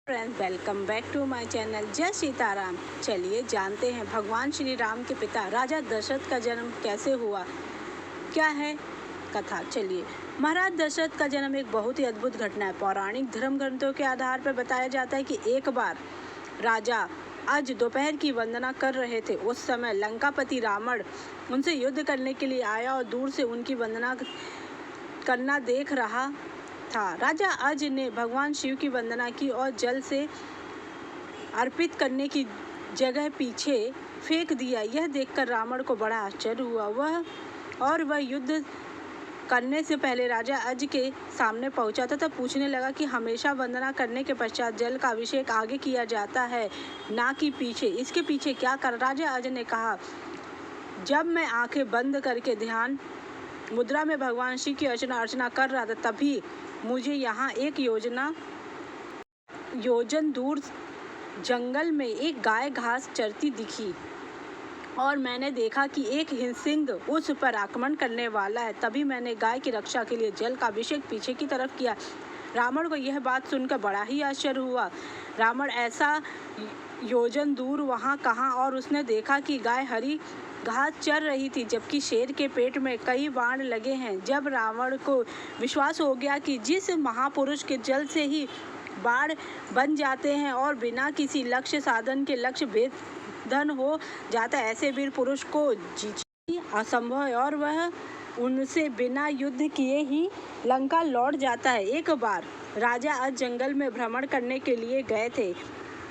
Friends, welcome back to my channel जय सीताराम। चलिए जानते हैं भगवान श्री राम के पिता राजा दशरथ का जन्म कैसे हुआ, क्या है कथा। चलिए, महाराज दशरथ का जन्म एक बहुत ही अद्भुत घटना है। पौराणिक धर्म ग्रंथों के आधार पर बताया जाता है कि एक बार राजा आज दोपहर की वंदना कर रहे थे। उस समय लंकापति रावण उनसे युद्ध करने के लिए आया और दूर से उनकी वंदना करना देख रहा था। राजा अज ने भगवान शिव की वंदना की और जल से अर्पित करने की जगह पीछे फेंक दिया। यह देखकर रावण को बड़ा आश्चर्य हुआ। वह युद्ध करने से पहले राजा अज के सामने पहुंचा तथा पूछने लगा कि हमेशा वंदना करने के पश्चात जल का अभिषेक आगे किया जाता है, ना कि पीछे। इसके पीछे क्या कारण? राजा अज ने कहा, जब मैं आंखें बंद करके ध्यान मुद्रा में भगवान शिव की अर्चना कर रहा था, तभी मुझे यहाँ एक योजन दूर जंगल में एक गाय घास चरती दिखी और मैंने देखा कि एक हिमसिंह उस पर आक्रमण करने वाला है। तभी मैंने गाय की रक्षा के लिए जल का अभिषेक पीछे की तरफ किया। रावण को यह बात सुनकर बड़ा ही आश्चर्य हुआ। रावण ऐसा योजन दूर वहाँ कहाँ, और उसने देखा कि गाय हरी घास चर रही थी, जबकि शेर के पेट में कई बाण लगे हैं। जब रावण को विश्वास हो गया कि जिस महापुरुष के जल से ही बाण बन जाते हैं और बिना किसी लक्ष्य साधन के लक्ष्य भेदन हो जाता है, ऐसे वीर पुरुष को जीतना असंभव है और वह उनसे बिना युद्ध किए ही लंका लौट जाता है। एक बार राजा अज जंगल में भ्रमण करने के लिए गए थे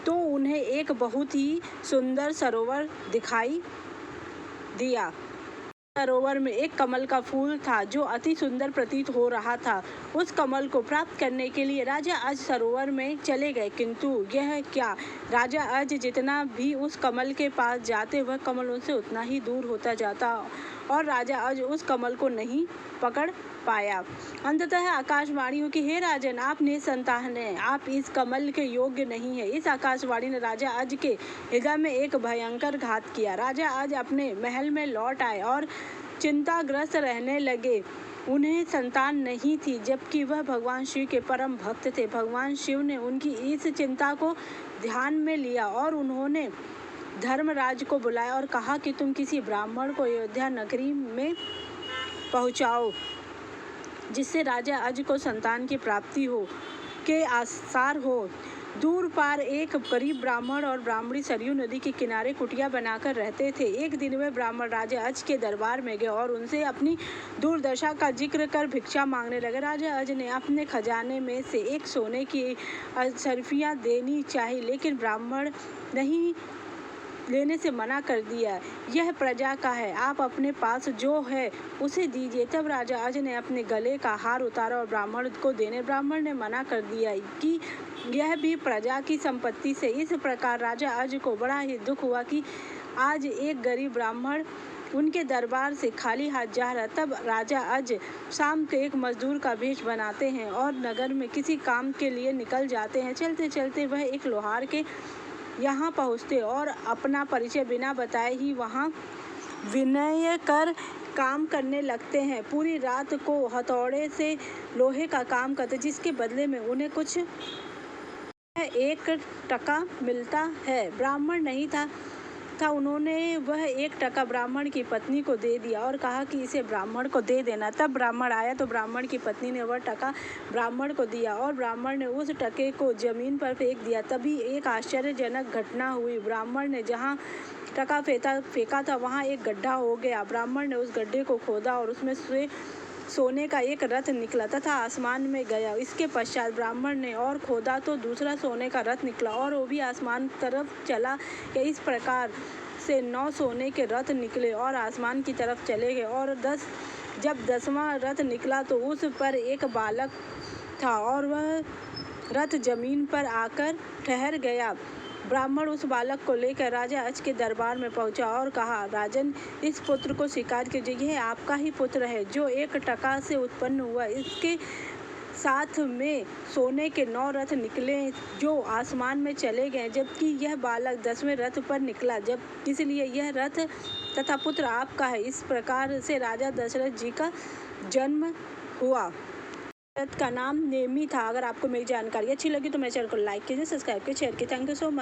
तो उन्हें एक बहुत ही सुंदर सरोवर दिखाई दिया। सरोवर में एक कमल का फूल था जो अति सुंदर प्रतीत हो रहा था। उस कमल को प्राप्त करने के लिए राजा अज सरोवर में चले गए, किंतु यह क्या, राजा अज जितना भी उस कमल के पास जाते वह कमल उनसे उतना ही दूर होता जाता और राजा अज उस कमल को नहीं पकड़ पाया। अंततः आकाशवाणी हुई कि हे राजन, आप निसंतान हैं, आप इस कमल के योग्य नहीं है। इस आकाशवाणी ने राजा अज के हृदय में एक भयंकर घात किया। राजा अज अपने महल में लौट आए और चिंताग्रस्त रहने लगे। उन्हें संतान नहीं थी, जबकि वह भगवान शिव के परम भक्त थे। भगवान शिव ने उनकी इस चिंता को ध्यान में लिया और उन्होंने धर्मराज को बुलाया और कहा कि तुम किसी ब्राह्मण को अयोध्या नगरी में पहुंचाओ, जिससे राजा अज को संतान की प्राप्ति हो के आसार हो। दूर पार एक गरीब ब्राह्मण और ब्राह्मणी सरयू नदी के किनारे कुटिया बनाकर रहते थे। एक दिन वे ब्राह्मण राजा अज के दरबार में गए और उनसे अपनी दुर्दशा का जिक्र कर भिक्षा मांगने लगे। राजा अज ने अपने खजाने में से एक सोने की अशर्फियाँ देनी चाहिए, लेकिन ब्राह्मण नहीं लेने से मना कर दिया। यह प्रजा का है, आप अपने पास जो है उसे दीजिए। तब राजा अज ने अपने गले का हार उतारा और ब्राह्मण को देने। ब्राह्मण ने मना कर दिया कि यह भी प्रजा की संपत्ति से। इस प्रकार राजा अज को बड़ा ही दुख हुआ कि आज एक गरीब ब्राह्मण उनके दरबार से खाली हाथ जा रहा। तब राजा अज शाम के एक मजदूर का भेष बनाते हैं और नगर में किसी काम के लिए निकल जाते हैं। चलते चलते वह एक लोहार के यहाँ पहुँचते और अपना परिचय बिना बताए ही वहाँ विनय कर काम करने लगते हैं। पूरी रात को हथौड़े से लोहे का काम करते, जिसके बदले में उन्हें कुछ 1 टका मिलता है। ब्राह्मण नहीं था उन्होंने वह 1 टका ब्राह्मण की पत्नी को दे दिया और कहा कि इसे ब्राह्मण को दे देना। तब ब्राह्मण आया तो ब्राह्मण की पत्नी ने वह टका ब्राह्मण को दिया और ब्राह्मण ने उस टके को जमीन पर फेंक दिया। तभी एक आश्चर्यजनक घटना हुई। ब्राह्मण ने जहाँ टका फेंका था वहाँ एक गड्ढा हो गया। ब्राह्मण ने उस गड्ढे को खोदा और उसमें से सोने का एक रथ निकला तथा आसमान में गया। इसके पश्चात ब्राह्मण ने और खोदा तो दूसरा सोने का रथ निकला और वो भी आसमान तरफ चला गया। इस प्रकार से 9 सोने के रथ निकले और आसमान की तरफ चले गए। और जब 10वां रथ निकला तो उस पर एक बालक था और वह रथ जमीन पर आकर ठहर गया। ब्राह्मण उस बालक को लेकर राजा अज के दरबार में पहुंचा और कहा, राजन, इस पुत्र को स्वीकार कीजिए। यह आपका ही पुत्र है जो 1 टका से उत्पन्न हुआ। इसके साथ में सोने के 9 रथ निकले जो आसमान में चले गए, जबकि यह बालक 10वें रथ पर निकला, इसलिए यह रथ तथा पुत्र आपका है। इस प्रकार से राजा दशरथ जी का जन्म हुआ। औरत का नाम नेमी था। अगर आपको मेरी जानकारी अच्छी लगी तो मेरे चैनल को लाइक कीजिए, सब्सक्राइब कीजिए, शेयर कीजिए। Thank you so much.